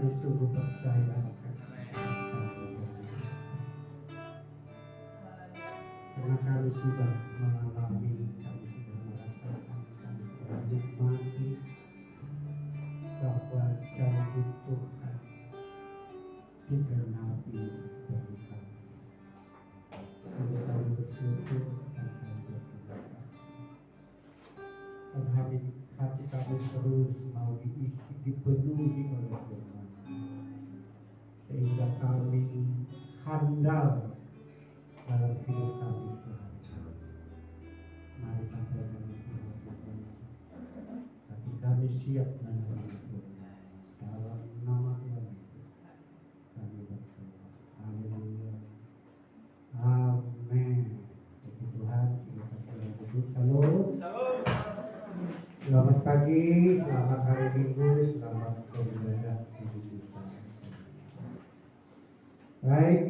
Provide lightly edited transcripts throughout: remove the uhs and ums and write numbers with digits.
kami sungguh percaya akan karena kami sudah mengalami, kami sudah merasakan, kami sudah menikmati bahwa janji Tuhan digenapi bagi kami. Sehingga kami bersyukur dan kami berterima kasih. Dan hati kami terus mau diisi, dipenuhi oleh Tuhan, sehingga kami handal dalam hidup kami sehari-hari. Mari sampai kami selamat, hati kami siap menerima Tuhan. Dalam nama Tuhan Yesus kami berdoa. Haleluya. Amin. Puji Tuhan, kita selalu duduk. Salam. Selamat pagi, selamat hari Minggu, selamat beribadah di kita. Baik,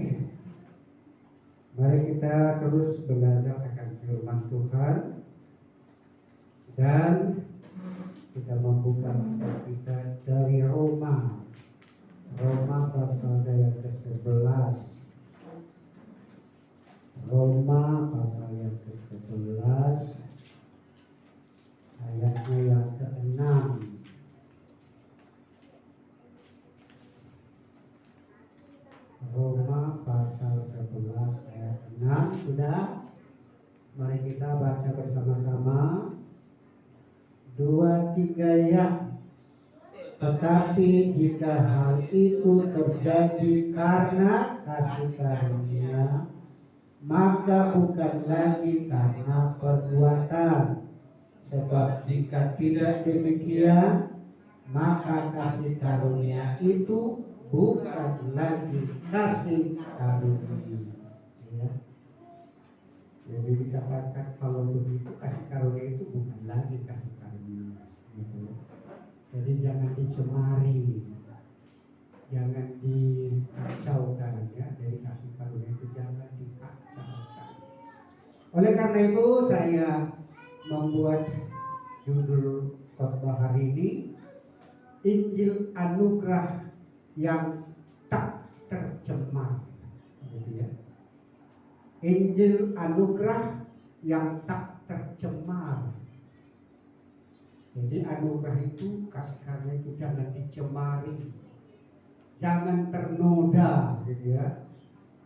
mari kita terus belajar akan firman Tuhan dan kita membuka kitab kita dari Roma pasal yang ke-11. Roma pasal yang ke-11 ayatnya yang ke-6. Roma pasal 11 ayat 6. Sudah? Mari kita baca bersama-sama. 2, 3 ya. Tetapi jika hal itu terjadi karena kasih karunia, maka bukan lagi karena perbuatan. Sebab jika tidak demikian, maka kasih karunia itu bukan lagi kasih karunia. Ya. Jadi dikatakan kalau begitu kasih karunia itu bukan lagi kasih karunia. Gitu. Jadi jangan dicemari, jangan dikacaukan ya. Dari kasih karunia itu jangan dikacaukan. Oleh karena itu saya membuat judul khotbah hari ini Injil Anugerah yang tak tercemar, gitu ya. Injil Anugerah yang tak tercemar. Jadi anugerah itu, kasih karunia itu jangan dicemari, jangan ternoda, gitu ya.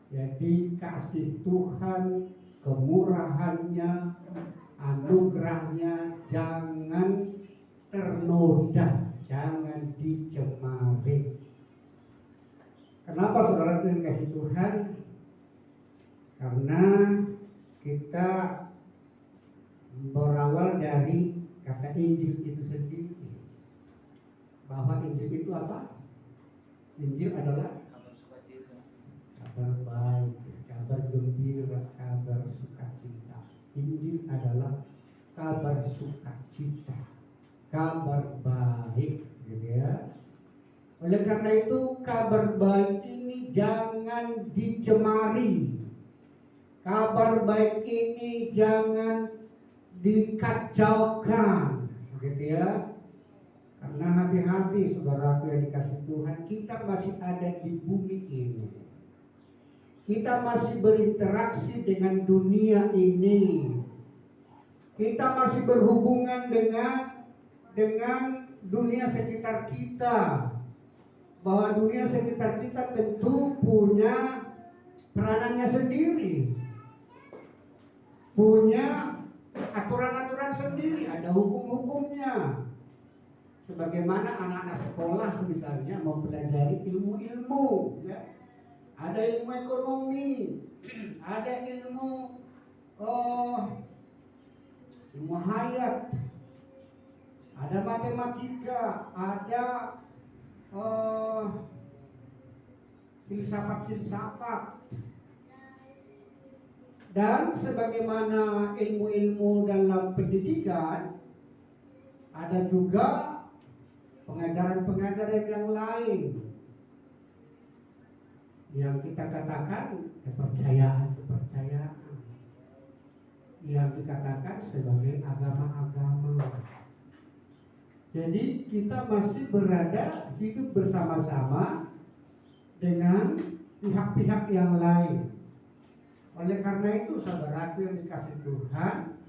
Jadi kasih Tuhan, kemurahannya, anugerahnya jangan ternoda, jangan dicemari. Kenapa saudara yang kasih Tuhan? Karena kita berawal dari kata Injil itu sendiri. Bahwa Injil itu apa? Injil adalah kabar sukacita, kabar baik, kabar gembira, kabar sukacita. Injil adalah kabar sukacita, kabar baik, gitu ya. Oleh karena itu kabar baik ini jangan dicemari. Kabar baik ini jangan dikacaukan, gitu ya. Karena hati-hati saudaraku yang dikasih Tuhan, kita masih ada di bumi ini. Kita masih berinteraksi dengan dunia ini. Kita masih berhubungan dengan dunia sekitar kita. Bahwa dunia sekitar kita tentu punya peranannya sendiri, punya aturan-aturan sendiri, ada hukum-hukumnya. Sebagaimana anak-anak sekolah misalnya mempelajari ilmu-ilmu, ya. Ada ilmu ekonomi, ada ilmu hayat, ada matematika, ada filsafat. Dan sebagaimana ilmu-ilmu dalam pendidikan, ada juga pengajaran-pengajaran yang lain yang kita katakan kepercayaan yang dikatakan sebagai agama-agama. Jadi kita masih berada hidup bersama-sama dengan pihak-pihak yang lain. Oleh karena itu, saudaraku yang dikasih Tuhan,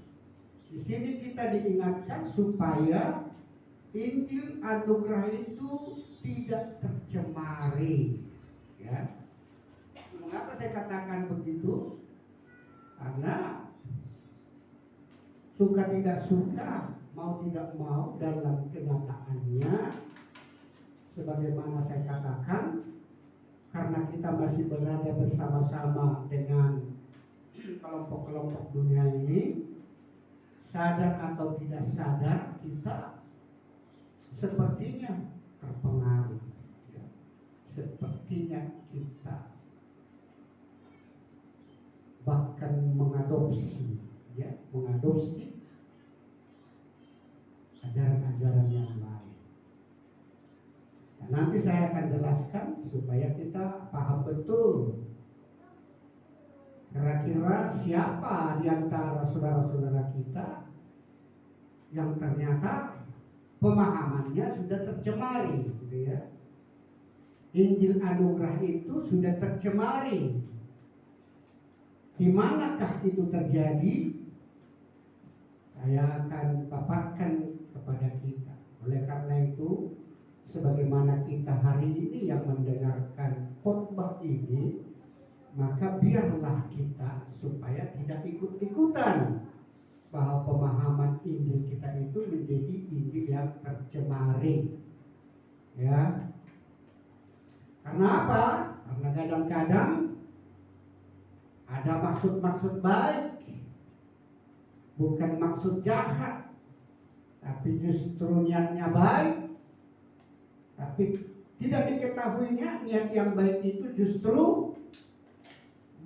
di sini kita diingatkan supaya Injil anugerah itu tidak tercemari. Ya. Mengapa saya katakan begitu? Karena suka tidak suka, mau tidak mau, dalam kenyataannya sebagaimana saya katakan, karena kita masih berada bersama-sama dengan kelompok-kelompok dunia ini, sadar atau tidak sadar kita sepertinya terpengaruh, ya. Sepertinya kita bahkan mengadopsi ajaran-ajaran yang lain. Dan nanti saya akan jelaskan supaya kita paham betul kira-kira siapa di antara saudara-saudara kita yang ternyata pemahamannya sudah tercemari, gitu ya. Injil anugerah itu sudah tercemari. Di manakah itu terjadi? Saya akan paparkan kepada kita. Oleh karena itu, sebagaimana kita hari ini yang mendengarkan khotbah ini, maka biarlah kita supaya tidak ikut-ikutan bahwa pemahaman Injil kita itu menjadi Injil yang tercemari. Ya. Karena apa? Karena kadang-kadang ada maksud-maksud baik, bukan maksud jahat, tapi justru niatnya baik, tapi tidak diketahuinya niat yang baik itu justru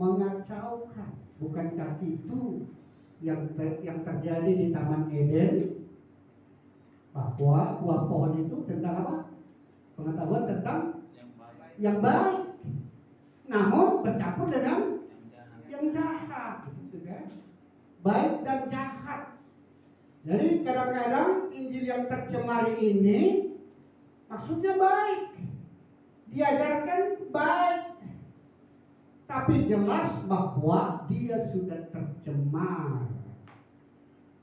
mengacaukan. Bukankah itu yang terjadi di Taman Eden, bahwa buah pohon itu tentang apa? Pengetahuan tentang yang baik, namun bercampur dengan yang jahat, gitu kan? Baik dan jahat. Jadi kadang-kadang Injil yang tercemari ini maksudnya baik, diajarkan baik, tapi jelas bahwa dia sudah tercemar.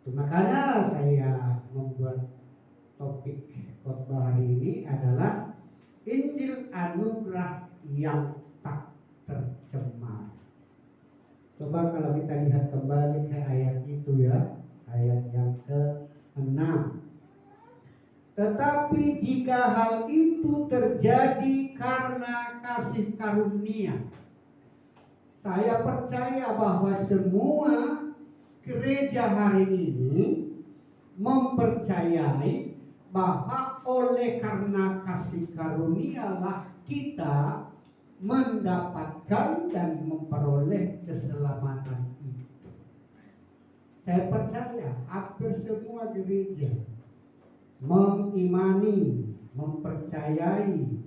Itu makanya saya membuat topik khotbah hari ini adalah Injil anugerah yang tak tercemar. Coba kalau kita lihat kembali ke ayat itu, ya, ayat yang ke-6. Tetapi jika hal itu terjadi karena kasih karunia, saya percaya bahwa semua gereja hari ini mempercayai bahwa oleh karena kasih karunialah kita mendapatkan dan memperoleh keselamatan itu. Saya percaya hampir semua gereja mengimani, mempercayai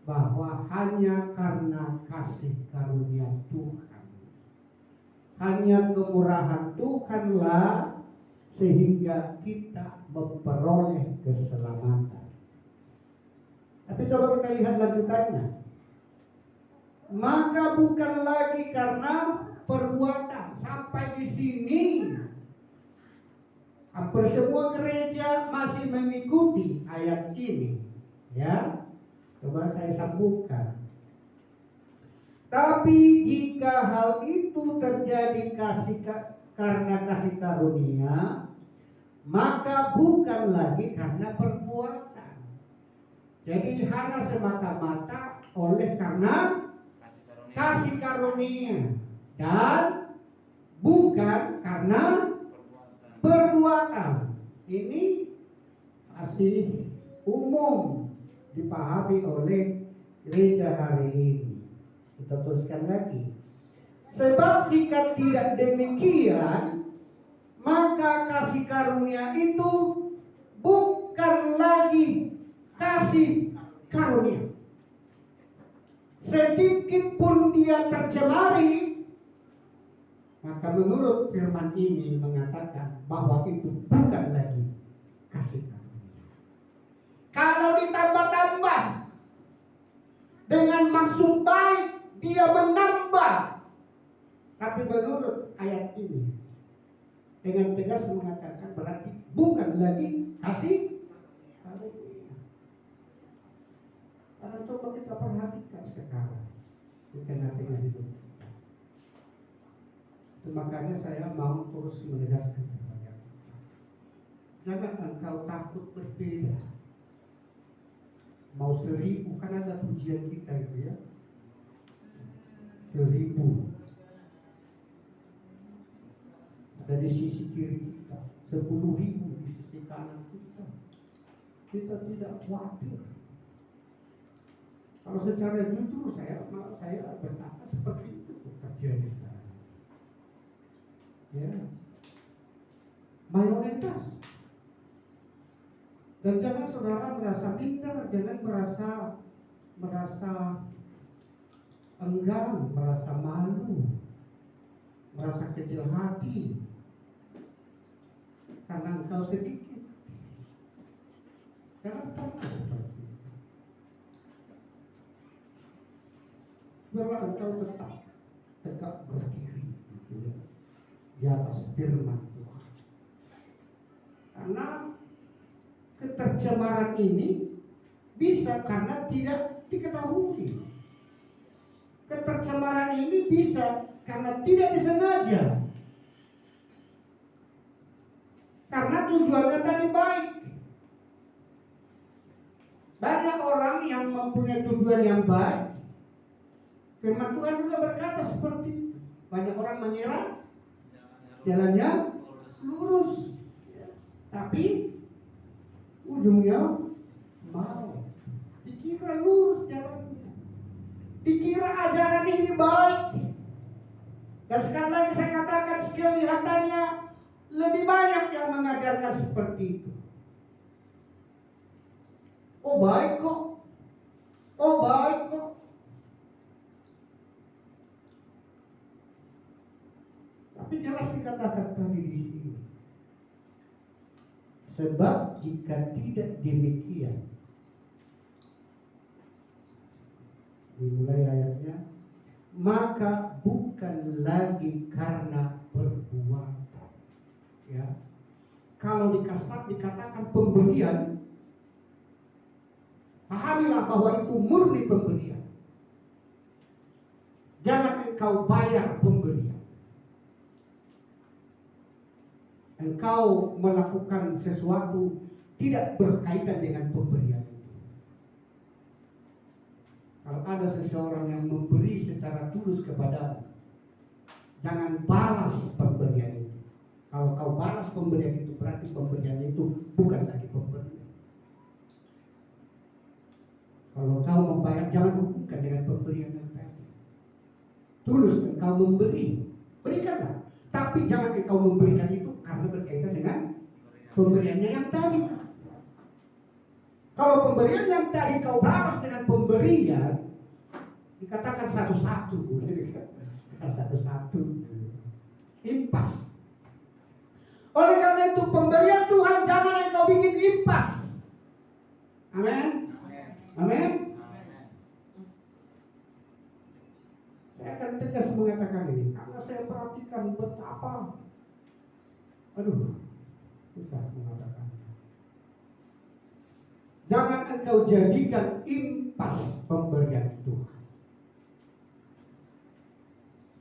bahwa hanya karena kasih karunia Tuhan, hanya kemurahan Tuhanlah sehingga kita memperoleh keselamatan. Tapi coba kita lihat lanjutannya. Maka bukan lagi karena perbuatan. Sampai di sini hampir semua gereja masih mengikuti ayat ini, ya. Coba saya sambungkan. Tapi jika hal itu terjadi karena kasih karunia, maka bukan lagi karena perbuatan. Jadi hanya semata-mata oleh karena kasih karunia dan bukan karena perbuatan. Ini masih umum dipahami oleh gereja hari ini. Kita teruskan lagi. Sebab jika tidak demikian, maka kasih karunia itu bukan lagi kasih karunia. Sedikit pun dia tercemari, maka menurut firman ini mengatakan bahwa itu bukan lagi kasih karunia. berlangsung baik, dia menambah. Tapi menurut ayat ini dengan tegas mengatakan berarti bukan lagi kasih karunia. Karena coba kita perhatikan sekarang di tengah-tengah hidup kita. Makanya saya mau terus menegaskan kepada kita, jangan engkau takut berbeda. Mau 1000, kan ada pujian kita itu ya, 1000 ada di sisi kiri kita, 10.000 di sisi kanan kita. Kita tidak khawatir. Kalau secara jujur saya berkata seperti itu terjadi sekarang. Ya, mayoritas. Dan jangan saudara merasa pintar, jangan merasa enggan, merasa malu, merasa kecil hati karena engkau sedikit. Jangan pernah seperti itu. Biarlah engkau tegak berdiri gitu ya, di atas firman Tuhan. Karena ketercemaran ini bisa karena tidak diketahui. Ketercemaran ini bisa karena tidak disengaja. Karena tujuannya tadi baik. Banyak orang yang mempunyai tujuan yang baik. Firman Tuhan juga berkata seperti itu. Banyak orang mengira jalannya lurus, tapi ujungnya mau. Dikira lurus jalannya, dikira ajaran ini baik. Dan sekali lagi saya katakan, kelihatannya lebih banyak yang mengajarkan seperti itu. Oh baik kok, oh baik kok. Tapi jelas dikatakan tadi di sini. Sebab jika tidak demikian, dimulai ayatnya, maka bukan lagi karena perbuatan. Ya, kalau dikatakan pemberian, pahamilah bahwa itu murni pemberian. Jangan engkau bayar pemberian. Engkau melakukan sesuatu tidak berkaitan dengan pemberian itu. Kalau ada seseorang yang memberi secara tulus kepadamu, jangan balas pemberian itu. Kalau kau balas pemberian itu, berarti pemberian itu bukan lagi pemberian. Kalau kau membayar, jangan hubungkan dengan pemberian yang tadi. Tulus engkau memberi, berikanlah. Tapi jangan engkau memberikan itu karena berkaitan dengan pemberiannya yang tadi. Kalau pemberian yang tadi kau balas dengan pemberian, dikatakan satu-satu, impas. Oleh karena itu pemberian Tuhan jangan engkau bikin impas. Amin. Amin. Saya akan tegas mengatakan ini karena saya perhatikan betapa, susah mengatakannya. Jangan engkau jadikan impas pemberian Tuhan.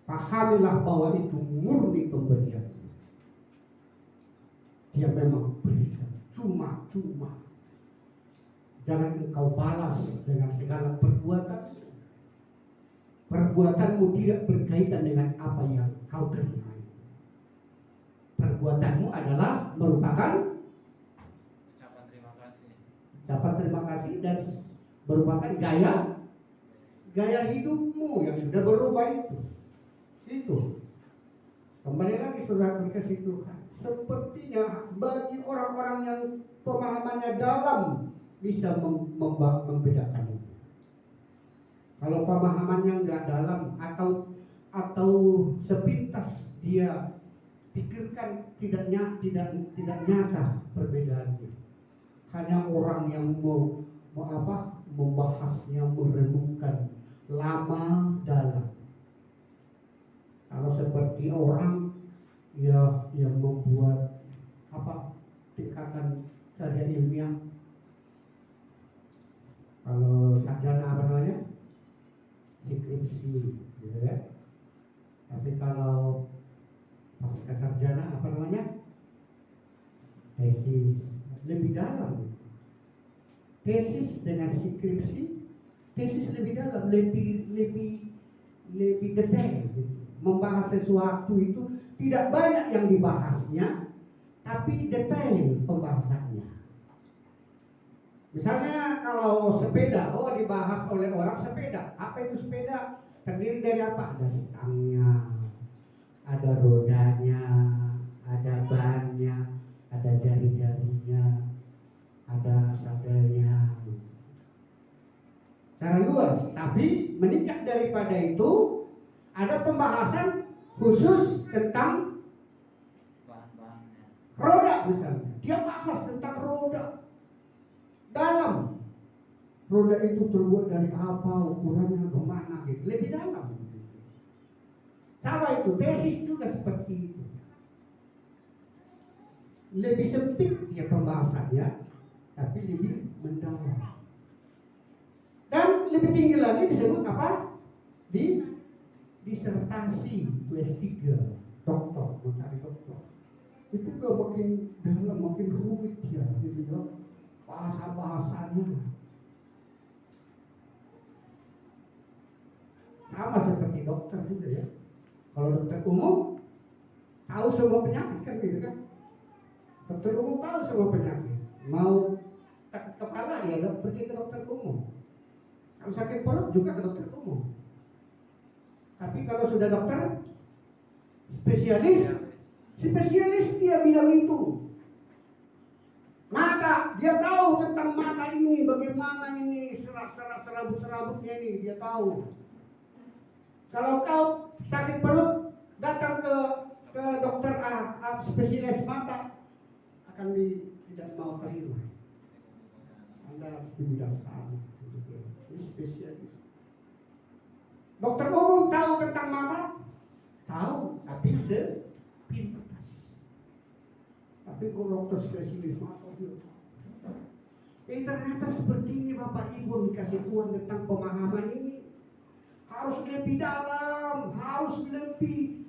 Pahamilah bahwa itu murni pemberian. Dia memang berikan cuma-cuma. Jangan engkau balas dengan segala perbuatan. Perbuatanmu tidak berkaitan dengan apa yang kau terima. Perbuatanmu adalah merupakan ucapan terima kasih dan merupakan gaya hidupmu yang sudah berubah itu. Kembali lagi saudara kasih Tuhan. Sepertinya bagi orang-orang yang pemahamannya dalam bisa membedakan itu. Kalau pemahamannya nggak dalam atau sepintas dia pikirkan tidak nyata perbedaannya. Hanya orang yang membahasnya, merenungkan, lama dalam. Kalau seperti orang ya yang membuat tingkatan karya ilmiah, kalau sarjana apa namanya, skripsi, gitu ya. Tapi kalau pasca sarjana apa namanya, tesis, lebih dalam. Tesis dengan skripsi, tesis lebih dalam, lebih detail. Membahas sesuatu itu tidak banyak yang dibahasnya, tapi detail pembahasannya. Misalnya kalau sepeda, dibahas oleh orang sepeda. Apa itu sepeda? Terdiri dari apa? Ada stangnya, ada rodanya, ada bannya, ada jari-jarinya, ada sadelnya. Secara luas, tapi meningkat daripada itu ada pembahasan khusus tentang roda misalnya. Dia bahas tentang roda. Dalam. Roda itu terbuat dari apa, ukurannya bagaimana gitu. Lebih dalam. Sama itu, tesis juga seperti itu. Lebih sempit dia pembahasannya, tapi lebih mendalam. Dan lebih tinggi lagi disebut apa? Disertasi, S3, doktor, mencari doktor. Itu udah makin dalam, makin rumit ya, gitu ya. Bahasa-bahasanya. Sama seperti dokter juga ya. Kalau dokter umum tahu semua penyakit kan gitu kan. Dokter umum tahu semua penyakit. Mau sakit kepala ya pergi ke dokter umum. Kalau sakit perut juga ke dokter umum. Tapi kalau sudah dokter spesialis dia bilang itu. Mata, dia tahu tentang mata ini, bagaimana ini serabut-serabutnya ini, dia tahu. Kalau kau sakit perut, datang ke dokter spesialis mata, akan tidak mau terima. Anda harus di bidang sana. Ini spesialis. Dokter umum tahu tentang mata? Tahu, tapi sepintas. Tapi kalau dokter spesialis mata, ternyata seperti ini Bapak Ibu dikasih Tuhan tentang pemahaman ini. Harus lebih dalam, harus lebih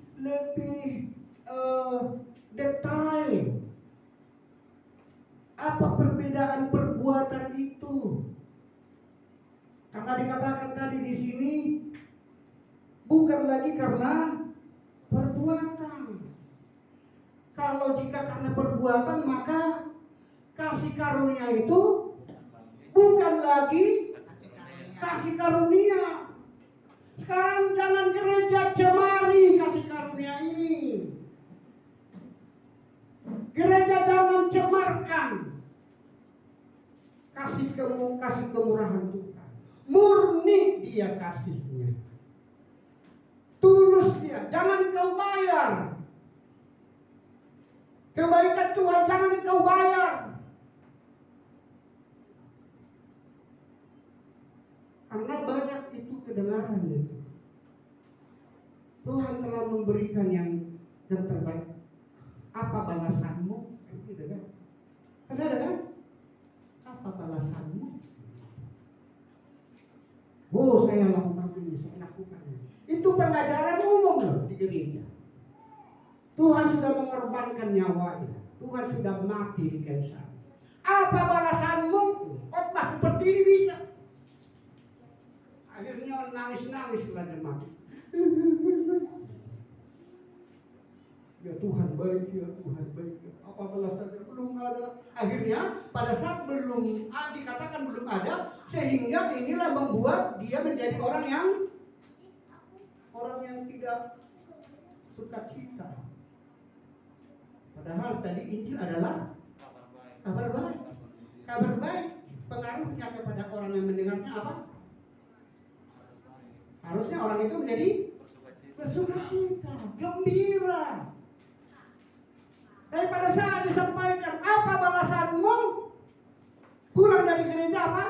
detail. Apa perbedaan perbuatan itu? Karena dikatakan tadi di sini bukan lagi karena perbuatan. Kalau jika karena perbuatan, maka kasih karunia itu bukan lagi kasih karunia. Sekarang jangan gereja cemari kasih karunia ini. Gereja jangan cemarkan kasih kemurahan Tuhan. Murni dia kasihnya. Tulus dia, jangan kau bayar. Kebaikan Tuhan jangan kau bayar. Karena banyak itu kedengaran itu. Tuhan telah memberikan yang terbaik. Apa balasanmu? Gitu kan? Ada kan? Apa balasanmu? Oh, saya lakukan ini, saya lakukan ini. Itu pengajaran umum loh di gereja. Tuhan sudah mengorbankan nyawanya. Tuhan sudah mati di kayu salib. Apa balasanmu? Khotbah seperti ini bisa. Akhirnya nangis-nangis belajar mati. Ya Tuhan baik, ya Tuhan baik. Apa balasannya? Belum ada. Akhirnya pada saat belum dikatakan belum ada, sehingga inilah membuat dia menjadi orang yang tidak suka cita. Padahal tadi Injil adalah kabar baik. Kabar baik pengaruhnya kepada orang yang mendengarnya apa? Harusnya orang itu menjadi bersukacita, gembira. Tapi pada saat disampaikan apa balasanmu, pulang dari gereja apa?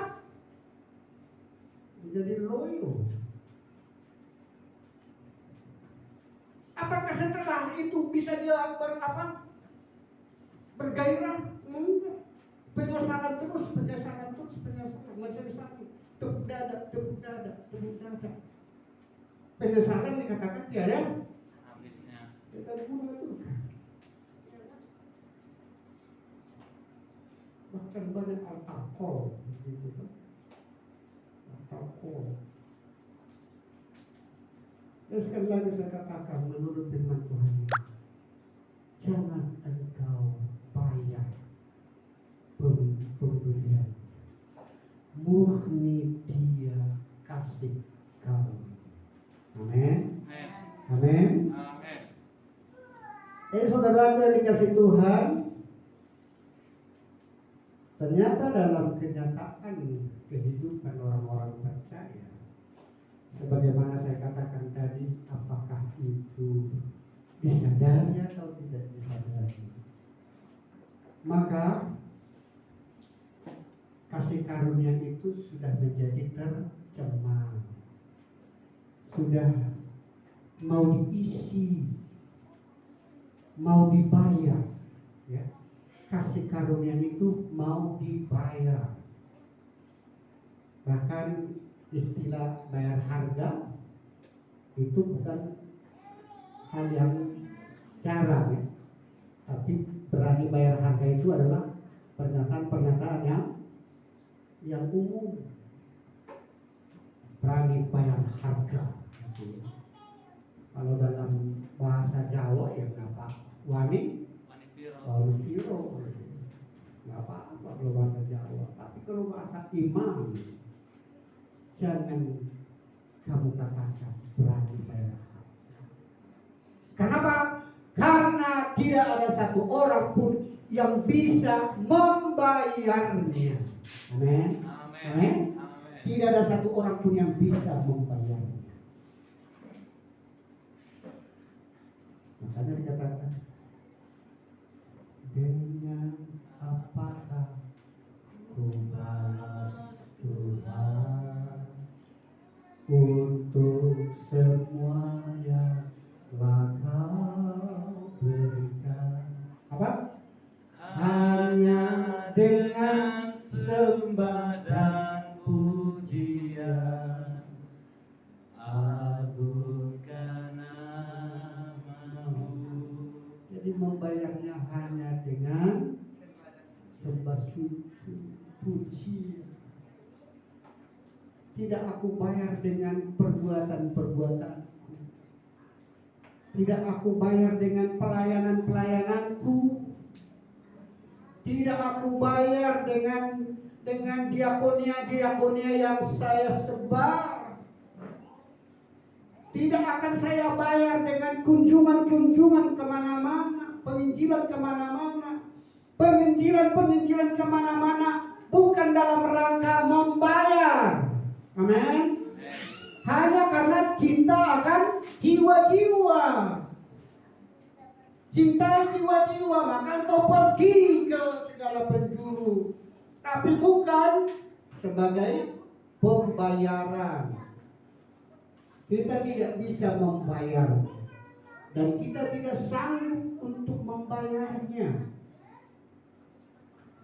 Menjadi loyo. Apakah setelah itu bisa dia bergairah? Enggak. Penyesalan terus, majelis sakit, tepuk dada. Penyesalan dikatakan tiada habisnya. Tiada guna juga. Bahkan banyak alkohol, gitu kan? Alkohol. Dan sekali lagi saya katakan menurut firman Tuhan ini, jangan engkau bayar pemberian, murni Dia kasih kamu. Amin. Amin. Saudara yang dikasih Tuhan, ternyata dalam kenyataan kehidupan orang-orang percaya, sebagaimana saya katakan tadi, apakah itu disadari atau tidak disadari, maka kasih karunia itu sudah menjadi tercemar, sudah mau diisi, mau dibayar, ya. Kasih karunia itu mau dibayar. Bahkan istilah bayar harga itu bukan hal yang jarang, ya. Tapi berani bayar harga itu adalah pernyataan-pernyataan yang umum. Berani bayar harga. Kalau dalam bahasa Jawa ya apa? Wani piro. Nggak apa-apa kalau bahasa Jawa. Tapi kalau bahasa imam, jangan kamu katakan berani bayar harga. Kenapa? Karena tidak ada satu orang pun yang bisa membayarnya. Amin. Amin. Tidak ada satu orang pun yang bisa membayarnya. Makanya dikatakan, dengan apakah ku balas Tuhan untuk semua yang telah Kau berikan? Apa? Hanya dengan sembah dan pujian, agungkan nama-Mu. Jadi membayarnya hanya dengan sembah pujian. Tidak aku bayar dengan perbuatan-perbuatanku. Tidak aku bayar dengan pelayanan-pelayananku. Tidak aku bayar dengan diakonia yang saya sebar. Tidak akan saya bayar dengan kunjungan-kunjungan kemana-mana, penginjilan kemana-mana, penginjilan kemana-mana, bukan dalam rangka membayar. Amin. Hanya karena cinta akan jiwa-jiwa. Cintai jiwa-jiwa, maka kau pergi ke segala penjuru. Tapi bukan sebagai pembayaran. Kita tidak bisa membayar, dan kita tidak sanggup untuk membayarnya.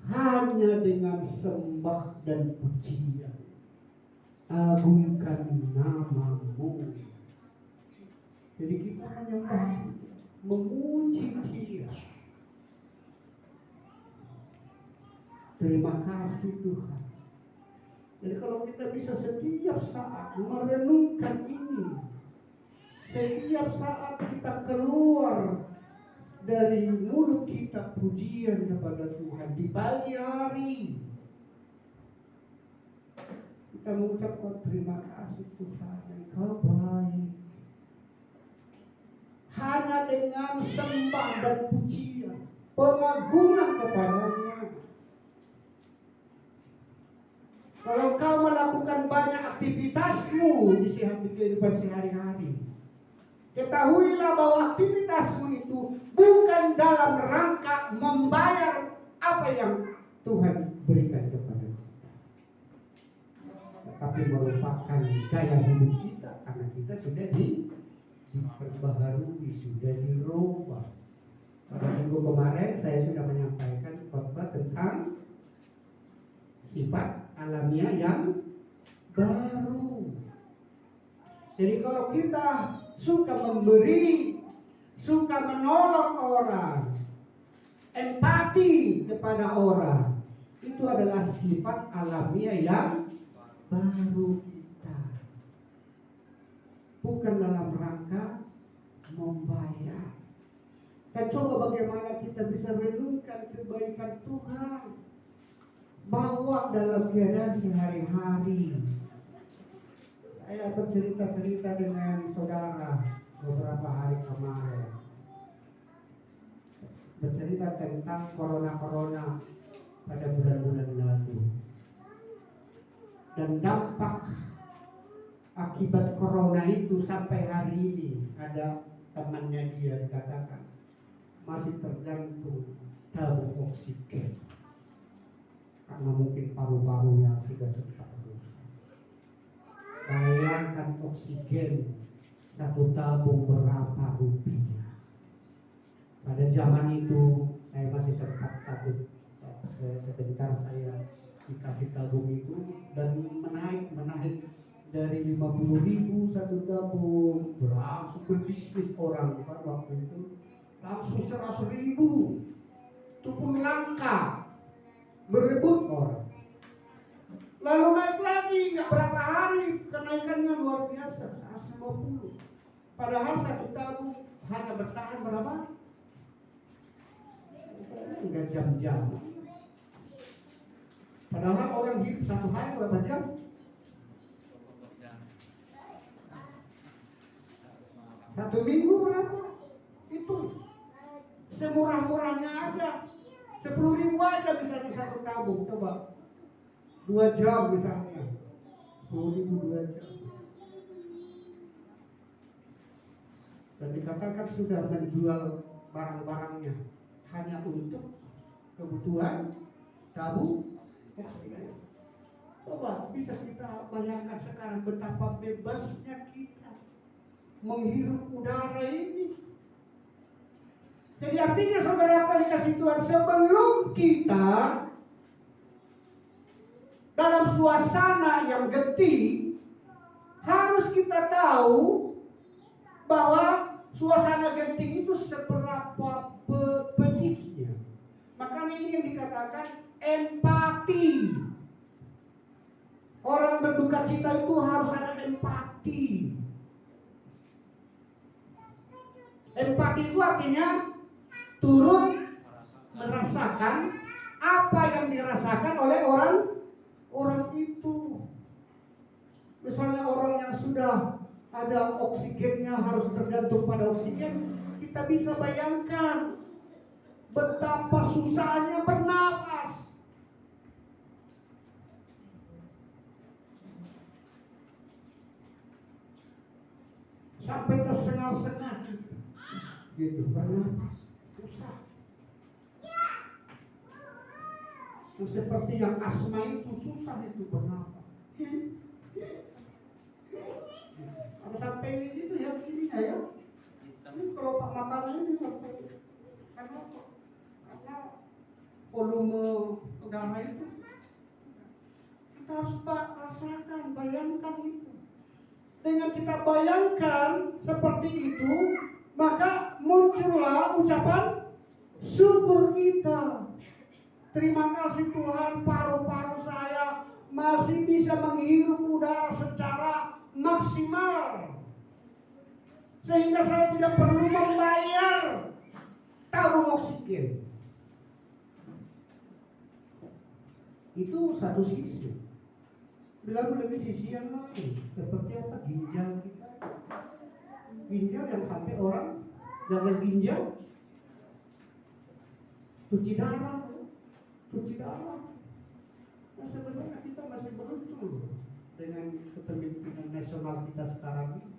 Hanya dengan sembah dan pujian. Agungkan nama-Mu. Jadi kita hanya memuji Dia. Terima kasih Tuhan. Jadi kalau kita bisa setiap saat merenungkan ini, setiap saat kita keluar dari mulut kita pujian kepada Tuhan di pagi hari, kita mengucapkan terima kasih Tuhan, Engkau baik. Hanya dengan sembah dan pujian, pengagungan kepada-Nya. Kalau kau melakukan banyak aktivitasmu di kehidupan sehari-hari, ketahuilah bahwa aktivitasmu itu bukan dalam rangka membayar apa yang Tuhan berikan kepada kita, tetapi merupakan gaya hidup kita, karena kita sudah diperbaharui, sudah dirubah. Pada minggu kemarin saya sudah menyampaikan khotbah tentang sifat alamiah yang baru. Jadi kalau kita suka memberi, suka menolong orang, empati kepada orang, itu adalah sifat alamiah yang baru kita. Bukan dalam rangka membayar. Dan coba bagaimana kita bisa renungkan kebaikan Tuhan, bawa dalam keadaan sehari-hari. Saya bercerita-cerita dengan saudara beberapa hari kemarin, bercerita tentang corona pada bulan-bulan lalu, dan dampak akibat corona itu sampai hari ini. Ada temannya dia dikatakan masih tergantung tabung oksigen karena mungkin paru-parunya sudah sesak rusak. Bayangkan oksigen satu tabung berapa rupiah. Pada zaman itu saya masih sempat sebentar saya dikasih tabung itu, dan menaik dari 50.000 satu tabung, berlangsung berbisnis orang kan waktu itu langsung 100.000. Itu pun langka, berebut orang. Lalu naik lagi, nggak berapa hari kenaikannya luar biasa, 150. Padahal satu tabung hanya bertahan berapa? Enggak jam-jam. Padahal orang hidup satu hari berapa jam? Satu minggu berapa? Itu semurah-murahnya aja 10.000 aja bisa di satu tabung. Coba 2 jam misalnya, 10.000 2 jam. Dan dikatakan sudah menjual barang-barangnya hanya untuk kebutuhan tabung oksigen. Coba bisa kita bayangkan sekarang betapa bebasnya kita menghirup udara ini. Jadi artinya saudara apa dikasih Tuhan, sebelum kita dalam suasana yang getih, harus kita tahu bahwa suasana genting itu seberapa pedihnya. Makanya ini yang dikatakan empati. Orang berduka cita itu harus ada empati. Empati itu artinya turut merasakan apa yang dirasakan oleh orang itu. Misalnya orang yang sudah ada oksigennya, harus tergantung pada oksigen, kita bisa bayangkan betapa susahnya bernapas. Sampai tersengal-sengal gitu, bernapas susah. Seperti yang asma itu susah itu bernapas. Ada sampai itu ya sininya ya. Ini kalau pak makannya ini sampai karena volume udara itu kita harus rasakan, bayangkan itu. Dengan kita bayangkan seperti itu, maka muncullah ucapan syukur kita. Terima kasih Tuhan, paru-paru saya masih bisa menghirup udara secara maksimal, sehingga saya tidak perlu membayar tabung oksigen. Itu satu sisi. Lalu lagi sisi yang lain, seperti apa ginjal kita. Ginjal yang sampai orang gagal ginjal, cuci darah. Nah sebenarnya kita masih beruntung dengan kepemimpinan nasional kita sekarang ini,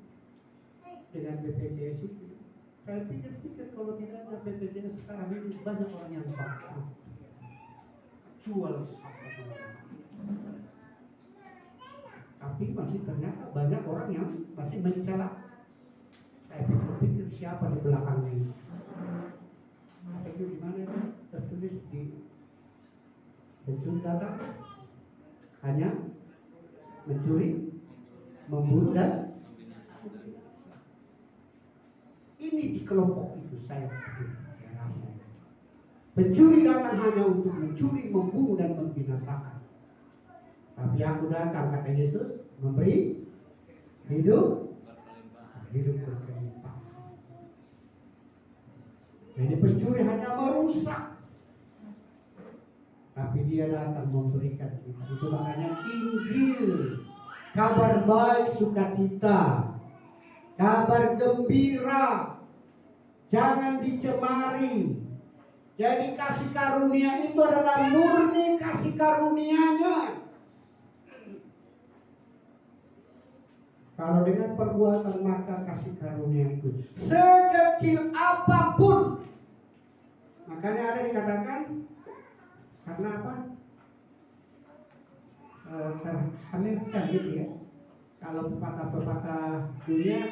dengan BPJS itu. Saya pikir kalau tidak ada BPJS sekarang ini, banyak orang yang bangkrut, jual sampai. Tapi masih ternyata banyak orang yang masih mencela. Saya siapa di belakangnya ini. Itu di mana itu? Tertulis di pencuri datang hanya mencuri, membunuh dan ini di kelompok itu saya rasa. Pencuri datang hanya untuk mencuri, membunuh dan membinasakan. Tapi aku datang, kata Yesus, memberi hidup berkelimpahan. Jadi pencuri hanya merusak, tapi dia datang memberikan kita. Itu makanya Injil, kabar baik sukacita, kabar gembira, jangan dicemari. Jadi kasih karunia itu adalah murni kasih karunianya. Kalau dengan perbuatan maka kasih karunia itu sekecil apapun. Makanya ada dikatakan karena apa? Amerika gitu ya. Kalau pepatah-pepatah dunia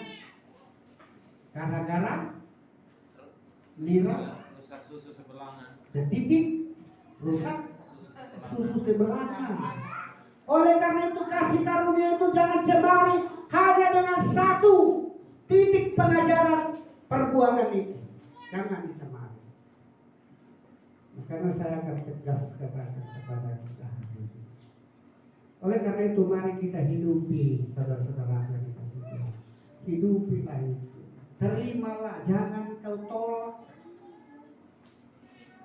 gara-gara nilai rusak susu sebelangan. setitik rusak susu sebelangan. Oleh karena itu kasih karunia itu jangan cemari hanya dengan satu titik pengajaran perbuatan itu. Jangan dicemari. Karena saya akan tegas katakan kepada kita. Oleh karena itu mari kita hidupi saudara-saudara yang kita cintai. Hidupilah itu. Terimalah, jangan kau tolak.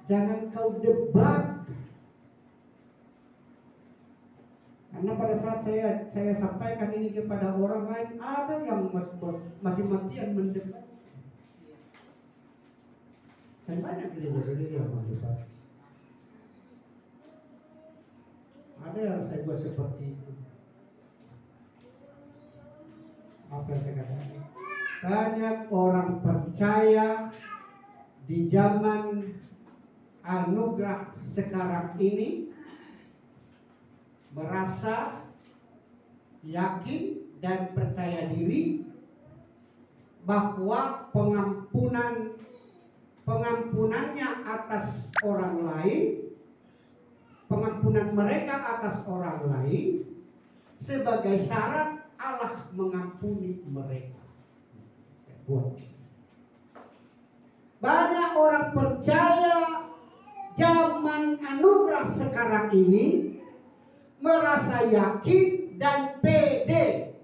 Jangan kau debat. Karena pada saat saya sampaikan ini kepada orang lain, ada yang mati-matian mendebat. Dan banyak gereja-gereja yang mendebat. Ada yang saya buat seperti itu. Apa yang saya katakan? Banyak orang percaya di zaman anugerah sekarang ini merasa yakin dan percaya diri bahwa pengampunannya atas orang lain, pengampunan mereka atas orang lain sebagai syarat Allah mengampuni mereka. Banyak orang percaya zaman anugerah sekarang ini merasa yakin dan pede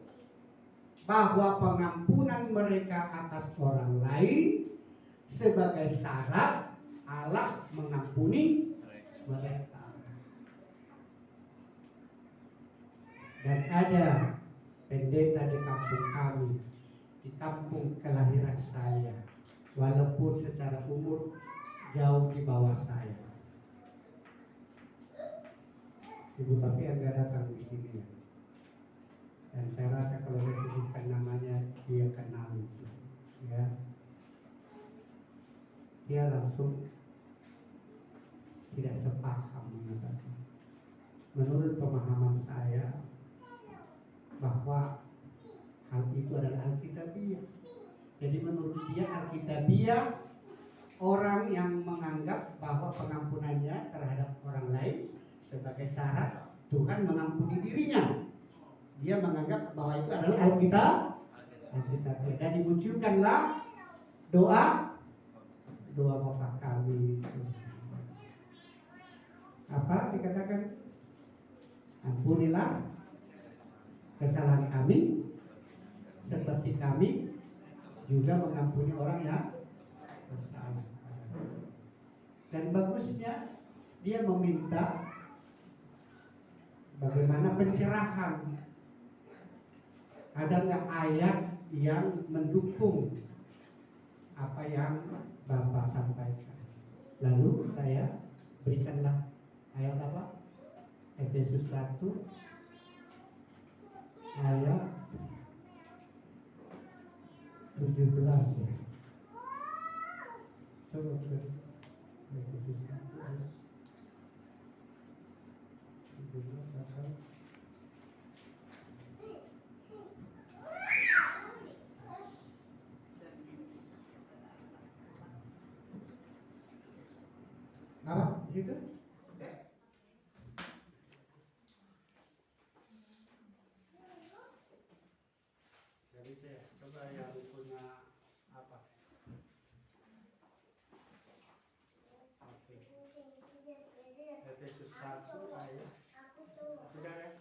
bahwa pengampunan mereka atas orang lain sebagai syarat Allah mengampuni mereka. Dan ada pendeta di kampung kami, di kampung kelahiran saya, walaupun secara umur jauh di bawah saya. Ibu tapi agak datang di sini. Dan saya rasa kalau saya sebutkan namanya dia kenal itu, ya. Dia langsung tidak sepaham mengatakan. Menurut pemahaman saya bahwa hal itu adalah alkitabiah. Jadi menurut dia alkitabiah orang yang menganggap bahwa pengampunannya terhadap orang lain sebagai syarat Tuhan mengampuni dirinya. Dia menganggap bahwa itu adalah alkitabiah. Dan dimunculkanlah doa Bapa kami. Apa dikatakan? Ampunilah kesalahan kami seperti kami juga mengampuni orang yang bersalah. Dan bagusnya dia meminta bagaimana pencerahan. Ada nggak ayat yang mendukung apa yang Bapak sampaikan? Lalu saya berikanlah ayat apa? Efesus 1 ayat 17 ya. Coba Efesus 1 ayat 17 atau 1 ayat. Sudah ya,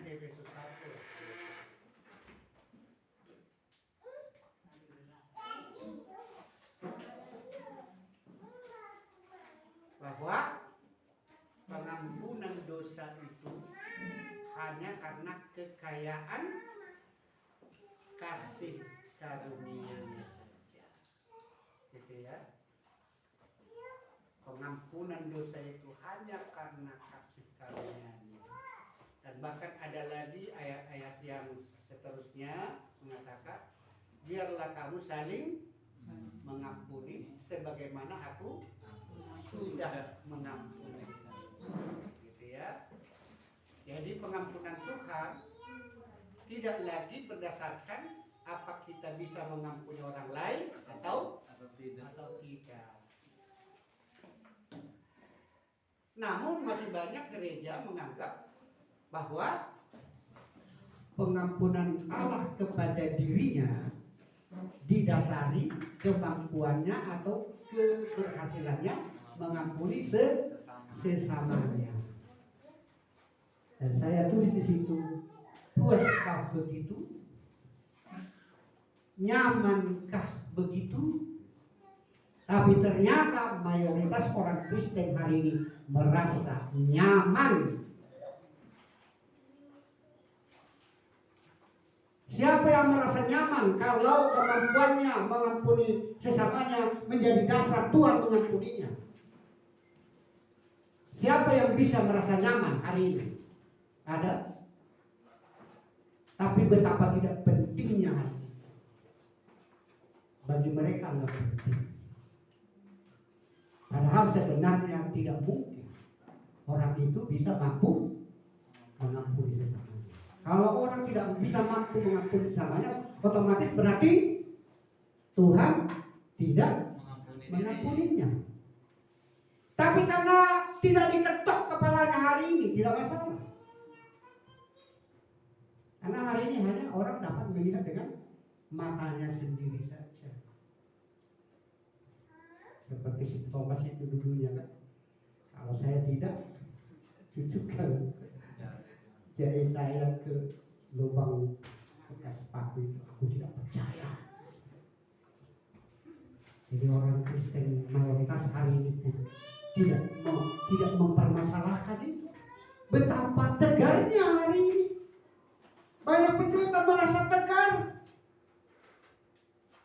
di Efesus 1. Bahwa pengampunan dosa itu hanya karena kekayaan kasih karunia-Nya saja. Gitu ya. Pengampunan dosa itu hanya karena kasih karunia-Nya. Dan bahkan ada lagi ayat-ayat yang seterusnya mengatakan, biarlah kamu saling mengampuni sebagaimana aku sudah mengampuni. Gitu ya. Jadi pengampunan Tuhan tidak lagi berdasarkan apa kita bisa mengampuni orang lain atau tidak. Namun masih banyak gereja menganggap bahwa pengampunan Allah kepada dirinya didasari kemampuannya atau keberhasilannya mengampuni sesamanya. Dan saya tulis di situ, puaskah begitu? Nyamankah begitu? Tapi ternyata mayoritas orang Kristen hari ini merasa nyaman. Siapa yang merasa nyaman kalau kemampuannya mengampuni sesamanya menjadi dasar Tuhan mengampuninya? Siapa yang bisa merasa nyaman hari ini? Ada. Tapi betapa tidak pentingnya hari ini. Bagi mereka nggak penting. Padahal sebenarnya tidak mungkin orang itu bisa mampu mengampuni sesamanya. Kalau orang tidak bisa mampu mengampuni sesamanya, otomatis berarti Tuhan tidak mengampuninya. Tapi karena tidak diketok kepalanya hari ini, tidak masalah. Karena hari ini hanya orang dapat melihat dengan matanya sendiri saja. Seperti si Thomas itu dulunya kan. Kalau saya tidak, cucukkan jari saya ke lubang bekas paku itu. Aku tidak percaya. Jadi orang Kristen mayoritas hari ini pun tidak mempermasalahkan itu. Betapa tegarnya hari ini. Banyak pendeta merasa tegar,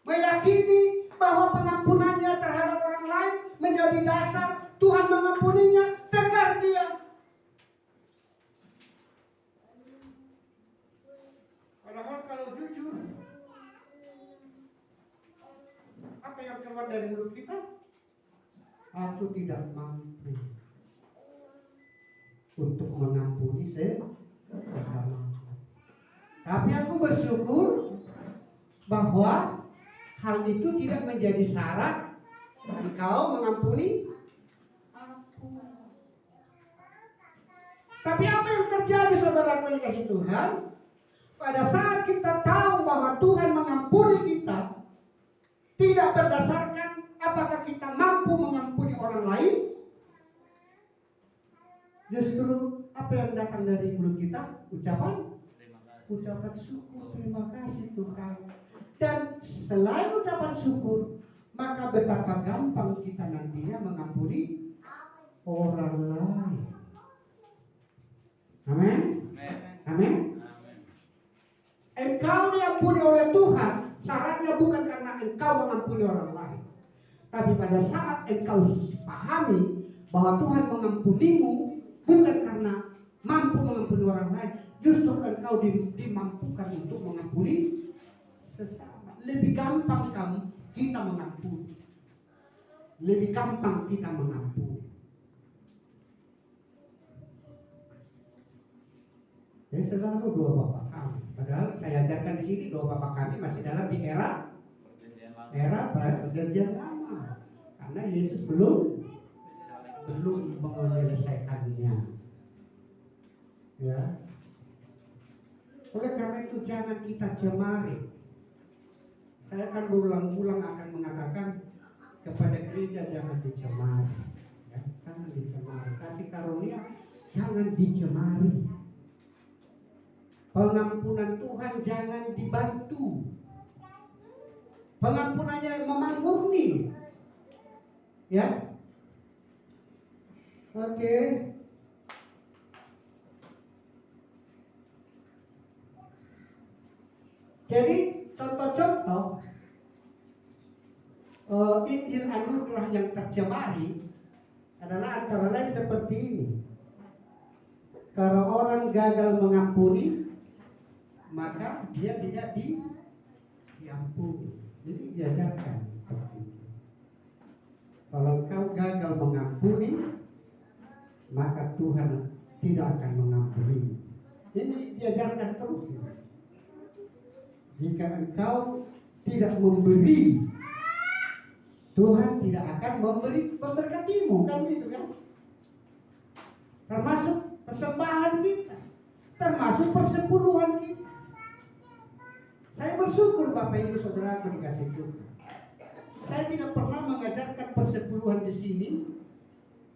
meyakini bahwa pengampunannya terhadap orang lain menjadi dasar Tuhan mengampuninya. Tegar dia. Padahal kalau jujur, apa yang keluar dari mulut kita? Aku tidak mampu untuk mengampuni sesama. Tapi aku bersyukur bahwa hal itu tidak menjadi syarat engkau mengampuni aku. Tapi apa yang terjadi saudara yang dikasihi Tuhan? Pada saat kita tahu bahwa Tuhan mengampuni kita, tidak berdasarkan apakah kita mampu mengampuni orang lain, justru apa yang datang dari mulut kita? Ucapan syukur, terima kasih Tuhan. Dan selain ucapan syukur, maka betapa gampang kita nantinya mengampuni orang lain. Amin. Amin. Engkau diampuni oleh Tuhan, syaratnya bukan karena engkau mengampuni orang lain, tapi pada saat engkau pahami bahwa Tuhan mengampunimu bukan karena mampu mengampuni orang lain, justru engkau dimampukan untuk mengampuni sesama. Lebih gampang kita mengampuni. Lebih gampang kita mengampuni. Jadi selalu doa Bapak kami. Padahal saya ajarkan di sini doa Bapak kami masih dalam di era perjanjian lama. Karena Yesus belum menyelesaikannya. Ya. Oleh karena itu jangan kita cemari. Saya akan berulang-ulang akan mengatakan kepada gereja jangan dicemari. Ya. Jangan dicemari. Kasih karunia jangan dicemari. Pengampunan Tuhan jangan dibantu. Pengampunannya memang murni. Ya. Oke. Jadi contoh-contoh Injil anugerah yang tercemari adalah antara lain seperti ini. Kalau orang gagal mengampuni, maka dia tidak diampuni. Jadi diajarkan seperti itu. Kalau kau gagal mengampuni, maka Tuhan tidak akan mengampuni. Ini diajarkan terus. Jika engkau tidak memberi, Tuhan tidak akan memberkatimu, kan gitu kan? Termasuk persembahan kita, termasuk persepuluhan kita. Saya bersyukur Bapak Ibu Saudara dikasih Tuhan. Saya tidak pernah mengajarkan persepuluhan di sini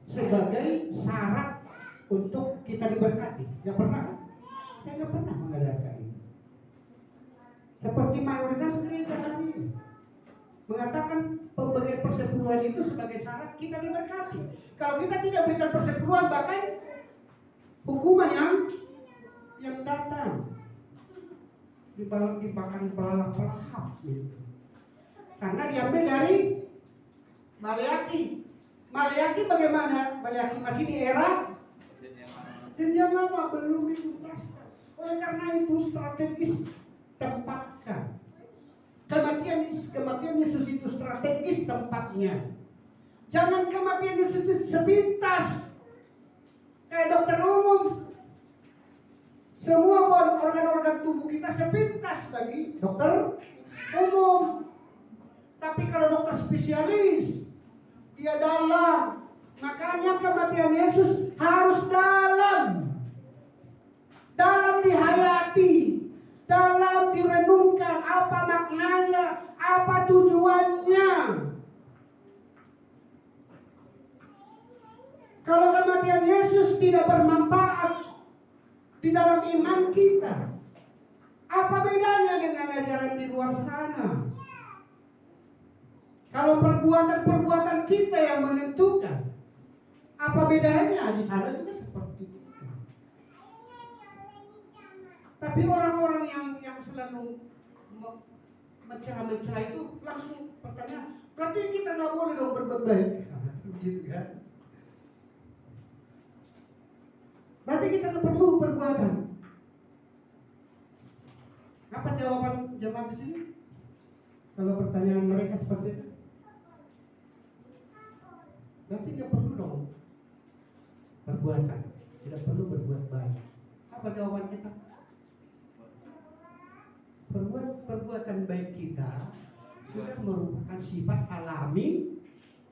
sebagai syarat untuk kita diberkati. Tidak pernah. Saya tidak pernah mengajarkan itu. Seperti mayoritas gereja hari ini mengatakan pemberian persepuluhan itu sebagai syarat kita diberkati. Kalau kita tidak berikan persepuluhan, bahkan hukuman yang datang dimakan pelahap gitu. Karena diambil dari Maleaki. Maleaki bagaimana? Maleaki masih di era Perjanjian Lama, belum dituntaskan. Oleh karena itu strategis tempatkan. Kematian Yesus itu strategis tempatnya. Jangan kematian Yesus itu sepintas kayak dokter umum. Semua organ-organ tubuh kita sepintas bagi dokter umum. Tapi kalau dokter spesialis, dia dalam. Makanya kematian Yesus harus dalam. Dalam dihayati, dalam direnungkan apa maknanya, apa tujuannya. Kalau kematian Yesus tidak bermanfaat di dalam iman kita, apa bedanya dengan ajaran di luar sana? Kalau perbuatan-perbuatan kita yang menentukan, apa bedanya? Di sana juga seperti itu. Tapi orang-orang yang selalu mencela-mencela itu langsung bertanya, berarti kita nggak boleh dong berbuat baik, gitu kan? Berarti kita nggak perlu perbuatan. Apa jawaban jemaat di sini? Kalau pertanyaan mereka seperti itu, berarti nggak perlu dong perbuatan, tidak perlu berbuat baik. Apa jawaban kita? Perbuatan baik kita sudah merupakan sifat alami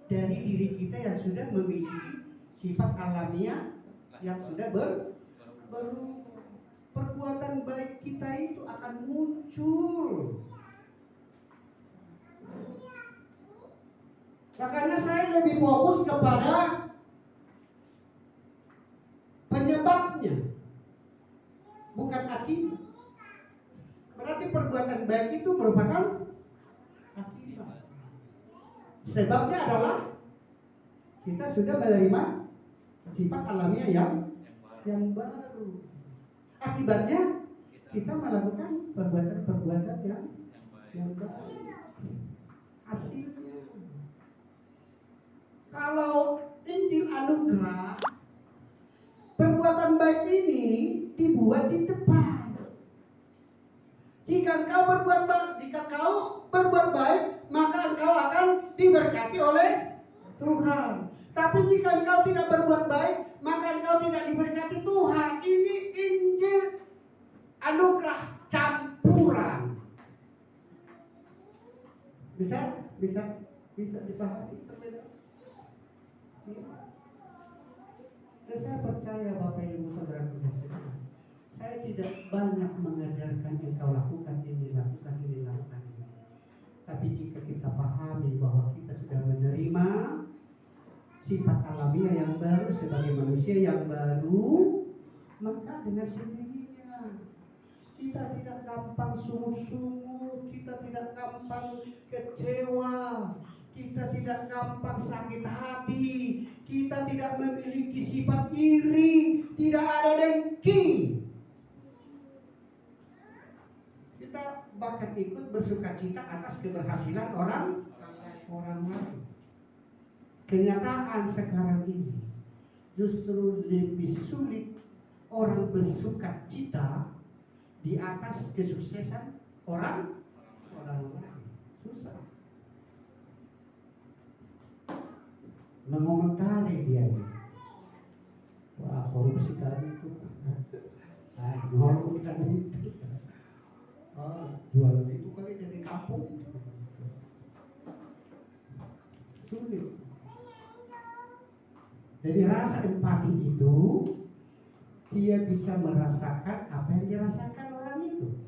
dari diri kita yang sudah memiliki sifat alamiah yang sudah berubah. Perbuatan baik kita itu akan muncul. Makanya saya lebih fokus kepada penyebabnya, bukan akibat. Berarti perbuatan baik itu merupakan akibat. Sebabnya adalah kita sudah menerima sifat alamiah yang baru. Akibatnya kita melakukan perbuatan-perbuatan yang baik. Hasilnya, kalau Injil anugerah, perbuatan baik ini dibuat di depan. Jika kau berbuat baik, maka engkau akan diberkati oleh Tuhan. Tapi jika engkau tidak berbuat baik, maka engkau tidak diberkati Tuhan. Ini Injil anugerah campuran. Bisa dipahami perbedaan? Dan saya percaya Bapak Ibu Saudara Tuhan, saya tidak banyak mengajarkan engkau lakukan ini. Tapi jika kita pahami bahwa kita sudah menerima sifat alamiah yang baru sebagai manusia yang baru, maka dengan sendirinya kita tidak gampang sungut-sungut, kita tidak gampang kecewa, kita tidak gampang sakit hati, kita tidak memiliki sifat iri, tidak ada dengki. Kita bahkan ikut bersukacita atas keberhasilan orang lain. Kenyataan sekarang ini justru lebih sulit orang bersukacita di atas kesuksesan orang lain. Susah mengomentari dia. Wah, korupsi kali itu. Ngomong kali itu. Jual itu kali dari kampung. Sulit. Jadi rasa empati itu, dia bisa merasakan apa yang dirasakan orang itu.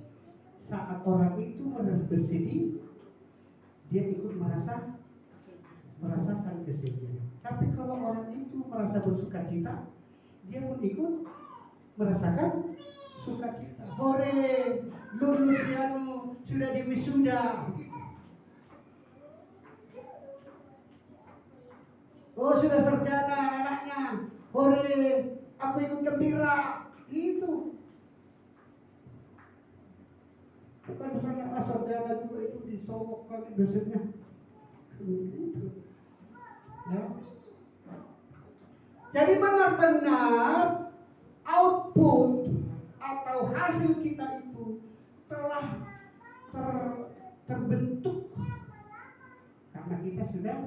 Saat orang itu bersedih, dia ikut merasakan kesedihan. Tapi kalau orang itu merasa bersukacita, dia pun ikut merasakan sukacita. Hore, lulus sudah diwisuda. Oh, sudah sarjana anaknya. Hore, aku ikut gembira. Itu. Bukan misalnya sarjana juga itu disogokkan biasanya. Gitu. Ya. Jadi benar-benar output atau hasil kita itu telah terbentuk karena kita sudah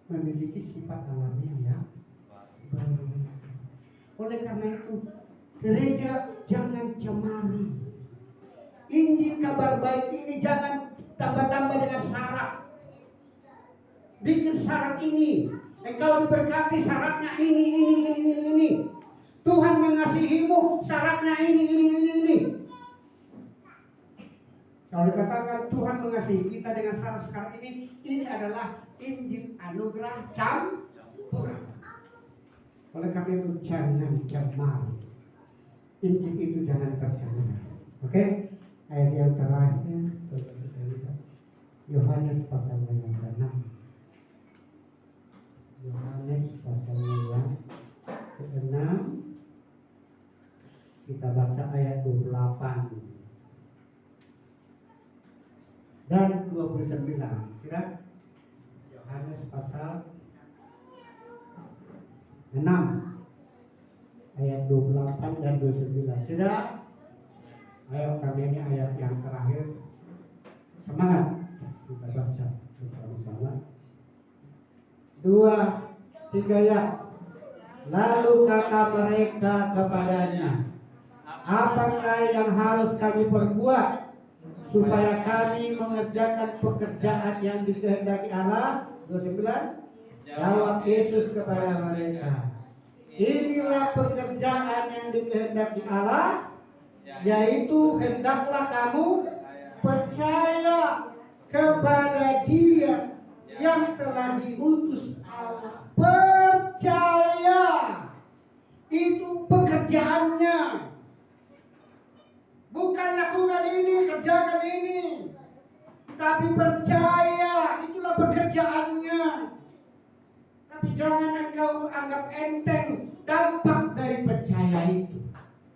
memiliki sifat alamiah ya. Oleh karena itu gereja jangan cemari. Injil kabar baik ini jangan tambah-tambah dengan syarat. Bikin syarat ini, engkau diberkati syaratnya ini. Tuhan mengasihimu syaratnya ini. Kalau dikatakan Tuhan mengasihi kita dengan syarat sekarang ini adalah Injil anugerah campuran. Oleh karena itu jangan cemari. Injil itu jangan tercemar. Oke? Ayat yang terakhir Yohanes pasal yang ke-6. Yohanes pasal yang ke-6. Kita baca ayat 28 dan 29. Sudah? Yohanes pasal 6 ayat 28 dan 29. Sudah? Ayo kami ini ayat yang terakhir. Semangat. Kita baca bersama-sama. 2, 3 ya. Lalu kata mereka kepadanya, apakah yang harus kami perbuat supaya kami mengerjakan pekerjaan yang dikehendaki Allah? 29. Jawab Yesus kepada mereka, inilah pekerjaan yang dikehendaki Allah, yaitu hendaklah kamu percaya kepada Dia yang telah diutus Allah. Percaya itu pekerjaannya. Bukan lakukan ini, kerjakan ini, tapi percaya itulah pekerjaannya. Tapi jangan engkau anggap enteng dampak dari percaya itu.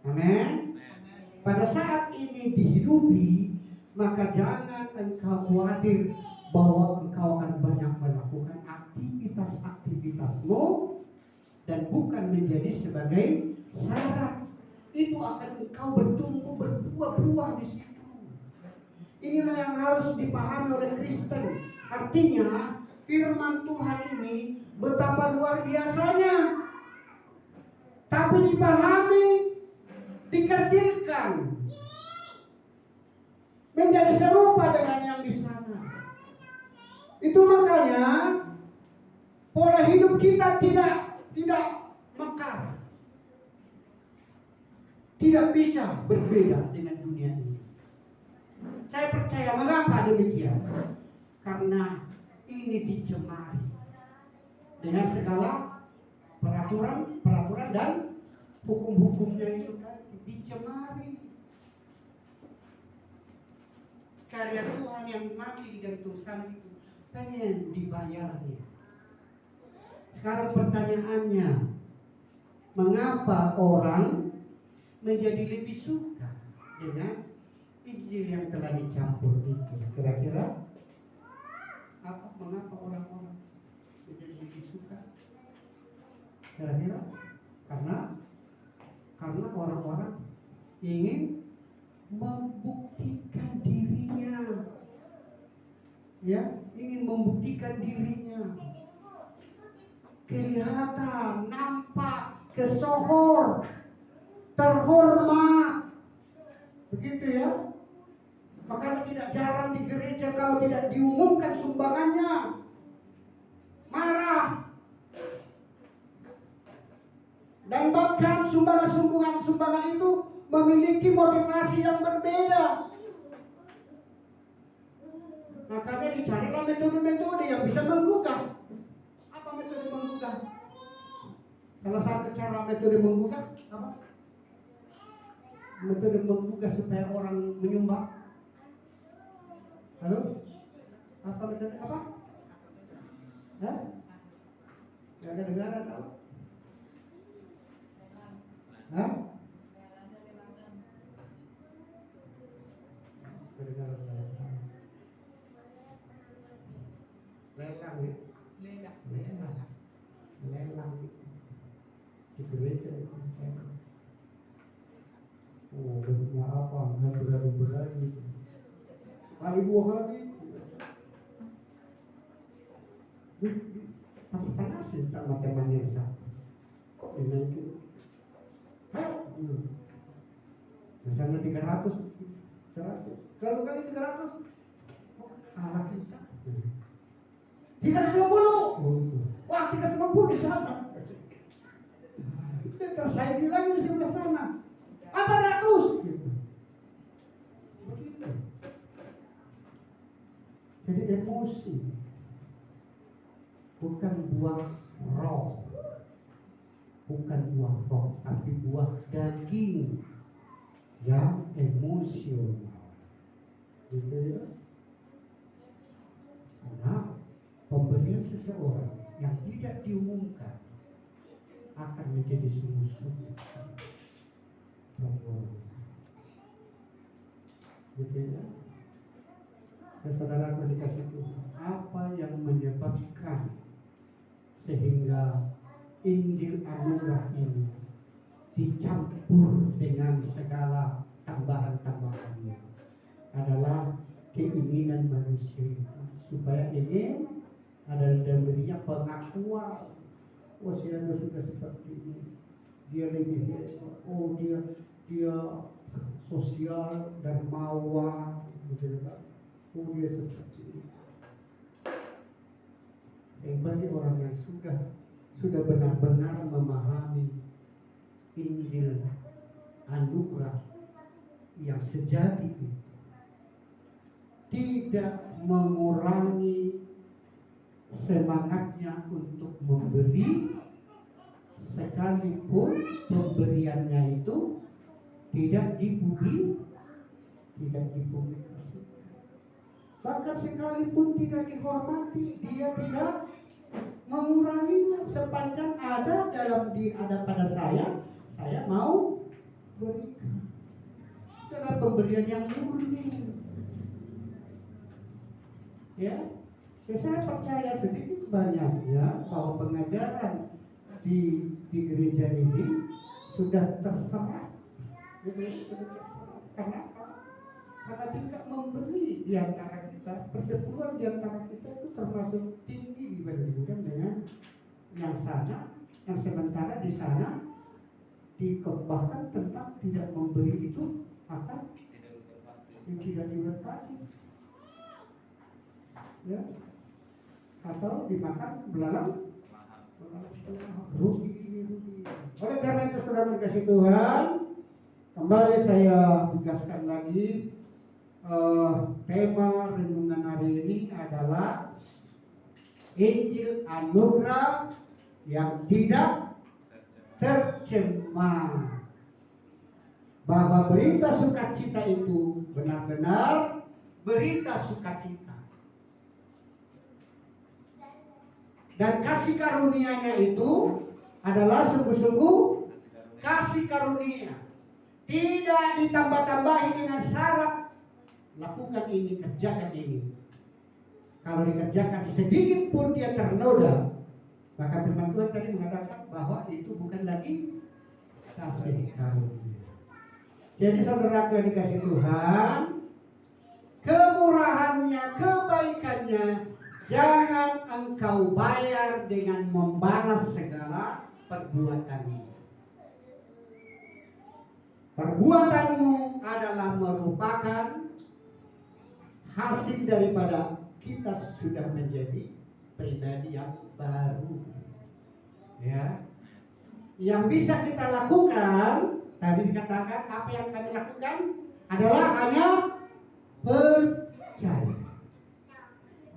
Amin. Pada saat ini dihidupi, maka jangan engkau khawatir bahwa engkau akan banyak melakukan aktivitas-aktivitasmu dan bukan menjadi sebagai syarat. Itu akan engkau bertumbuh berbuah-buah di situ. Inilah yang harus dipahami oleh Kristen. Artinya firman Tuhan ini betapa luar biasanya, tapi dipahami, dikerdilkan, menjadi serupa dengan yang di sana. Itu makanya pola hidup kita tidak mekar, tidak bisa berbeda dengan dunia ini. Saya percaya. Mengapa demikian? Karena ini dicemari. dengan segala peraturan dan hukum-hukumnya itu tadi dicemari. Karya Tuhan yang mati digantung salib itu pengen dibayarnya. Sekarang pertanyaannya, mengapa orang menjadi lebih suka dengan Injil yang telah dicampur itu? Kira-kira apa? Mengapa orang-orang menjadi lebih suka? Kira-kira karena orang-orang ingin membuktikan dirinya, ya, ingin membuktikan dirinya, kelihatan, nampak, kesohor, terhormat, begitu ya. Makanya tidak jarang di gereja kalau tidak diumumkan sumbangannya, marah. Dan bahkan sumbangan itu memiliki motivasi yang berbeda. Makanya dicarilah metode-metode yang bisa menggugah. Apa metode menggugah? Salah satu cara metode menggugah apa? Metode menggugah supaya orang menyumbang. Halo? Apa metode apa? Hah? Gak ada negara tahu? Hah? Lelang ya? Lelang di gereja itu. Oh, bentuknya apa? Nggak berani-berani. Sekali 2 kali. Pasti panasin sama temannya satu. Kok dinaikin? Misalnya 300. Kalau kali 300, kalah kita. 350. Wah, 350 di sana. Tersaingi lagi di sebelah sana. 400. Gitu. Begitu. Jadi emosi bukan buah roh. Bukan buah roh, tapi buah daging yang emosional. Gitu ya. Karena pemberian seseorang yang tidak diumumkan akan menjadi sungguh-sungguh. Gitu ya. Saudara dikasih Tuhan, apa yang menyebabkan sehingga Injil anugerah ini dicampur dengan segala tambahan-tambahannya adalah keinginan manusia supaya ingin ada dalam dirinya pengakuan. Oh, saya sudah seperti ini, dia lebih hebat. Oh, dia sosial dermawan, gitu kan? Oh, dia seperti ini. Bagi orang yang sudah benar-benar memahami Injil anugerah yang sejati itu, tidak mengurangi semangatnya untuk memberi, sekalipun pemberiannya itu tidak dipublikasikan. Bahkan sekalipun tidak dihormati, dia tidak menguranginya. Sepanjang ada pada saya mau berikan. Adalah pemberian yang murni. Ya, saya percaya sedikit banyaknya bahwa pengajaran di gereja ini sudah terserah. Karena tingkat memberi di antara kita, persepuluhan di antara kita itu termasuk tinggi dibandingkan dengan yang sana, yang sementara di sana dikotbahkan tentang tidak memberi itu akan tidak diberkati, ya, atau dimakan belalang rugi. Oleh karena itu, saudara kasih Tuhan, kembali saya tegaskan lagi, tema renungan hari ini adalah Injil anugerah yang tidak tercemar. Bahwa berita sukacita itu benar-benar berita sukacita. Dan kasih karunia-Nya itu adalah sungguh-sungguh kasih karunia. Tidak ditambah-tambahi dengan syarat lakukan ini, kerjakan ini. Kalau dikerjakan sedikit pun dia ternoda, maka firman Tuhan tadi mengatakan bahwa itu bukan lagi kasih karunia. Jadi saudaraku yang dikasih Tuhan, kemurahannya, kebaikannya jangan engkau bayar dengan membalas segala perbuatanmu. Perbuatanmu adalah merupakan hasil daripada kita sudah menjadi pribadi yang baru. Ya. Yang bisa kita lakukan, tadi dikatakan apa yang kami lakukan adalah hanya percaya.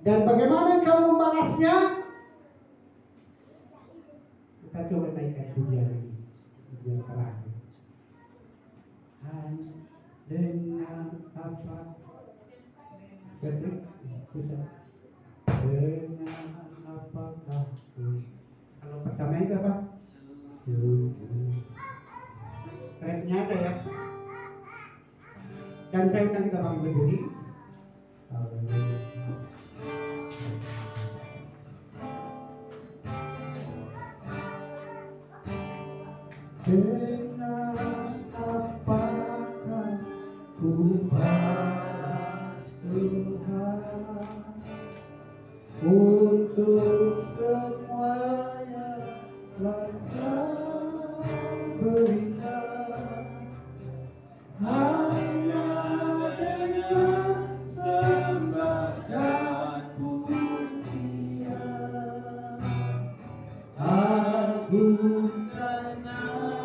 Dan bagaimana kau membalasnya? Kita coba naikkan pujian ini, pujian terakhir. Dengan apa? Bisa. Dengan apakah? Kalau pertama itu apa? Refnya ada ya. Dan saya undang kita bagi berdiri. Dengan apakah ku balas Tuhan untuk semuanya Kau berikan hanya dengan sembah dan pujian. Agungkan namamu.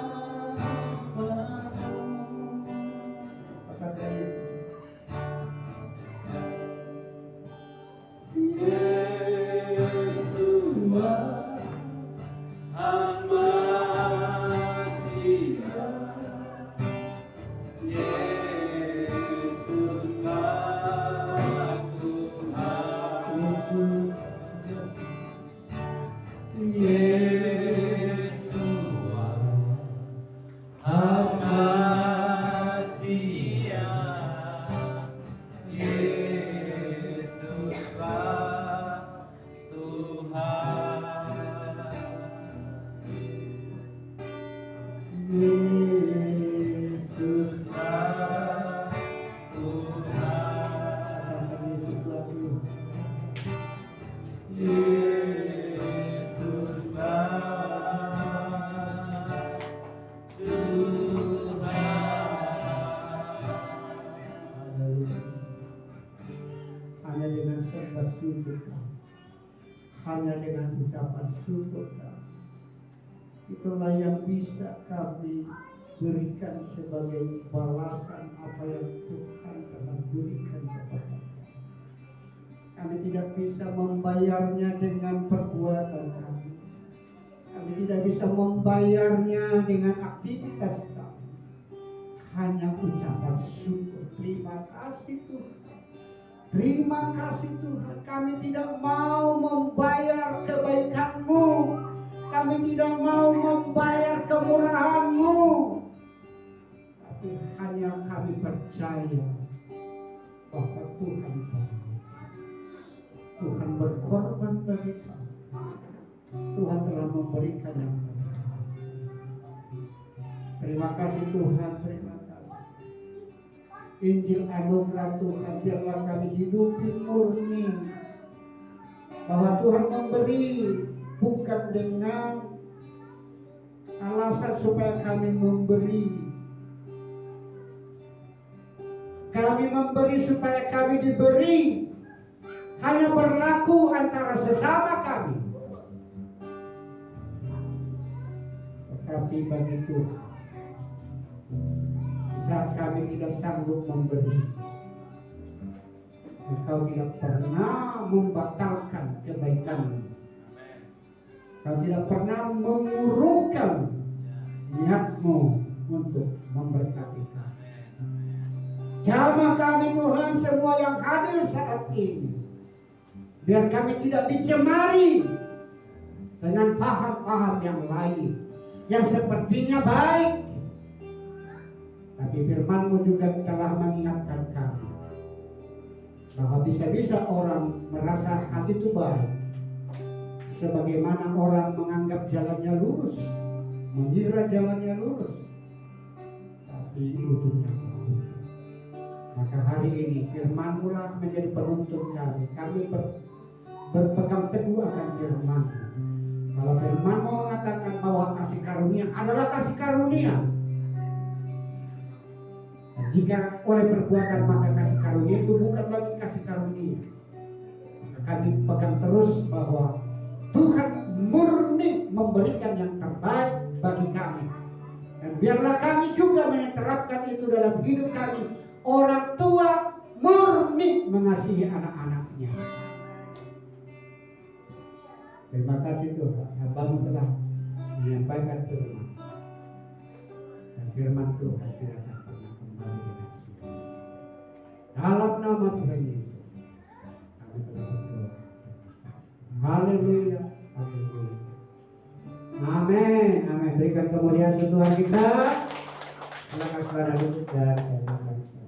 Hanya dengan ucapan syukur itulah yang bisa kami berikan sebagai balasan apa yang Tuhan telah berikan kepada kami. Kami tidak bisa membayarnya dengan perbuatan kami. Kami tidak bisa membayarnya dengan aktivitas kami. Hanya ucapan syukur. Terima kasih Tuhan. Terima kasih Tuhan, kami tidak mau membayar kebaikan-Mu, kami tidak mau membayar kemurahan-Mu, tapi hanya kami percaya bahwa Tuhan baik. Tuhan berkorban bagi kami, Tuhan telah memberikan yang terbaik. Terima kasih Tuhan, terima kasih. Injil anugerah Tuhan biarlah kami hidupi murni, bahwa Tuhan memberi bukan dengan alasan supaya kami memberi. Kami memberi supaya kami diberi, hanya berlaku antara sesama kami. Tetapi bagi Tuhan, saat kami tidak sanggup memberi, Engkau tidak pernah membatalkan kebaikan-Mu. Engkau tidak pernah mengurungkan niat-Mu untuk memberkati kami. Jamah kami Tuhan semua yang hadir saat ini, biar kami tidak dicemari dengan paham-paham yang lain yang sepertinya baik, tapi firman-Mu juga telah mengingatkan kami bahwa bisa-bisa orang merasa hal itu baik, sebagaimana orang menganggap jalannya lurus, mengira jalannya lurus, tapi ujungnya buruk. Maka hari ini firman-Mu lah menjadi penuntun kami. Kami berpegang teguh akan firman-Mu. Kalau firman-Mu mengatakan bahwa kasih karunia adalah kasih karunia, dan jika oleh perbuatan maka kasih karunia itu bukan lagi kasih karunia, maka kami pegang terus bahwa Tuhan murni memberikan yang terbaik bagi kami. Dan biarlah kami juga menerapkan itu dalam hidup kami. Orang tua murni mengasihi anak-anaknya. Terima kasih Tuhan, Abang telah menyampaikan firman. Dan firman Tuhan tidak akan pernah kembali dengan sia-sia. Dalam nama Tuhan Yesus, kami telah berdoa. Haleluya, haleluya. Amin, amin. Berikan kemuliaan Tuhan kita. Silakan saudara duduk dan saya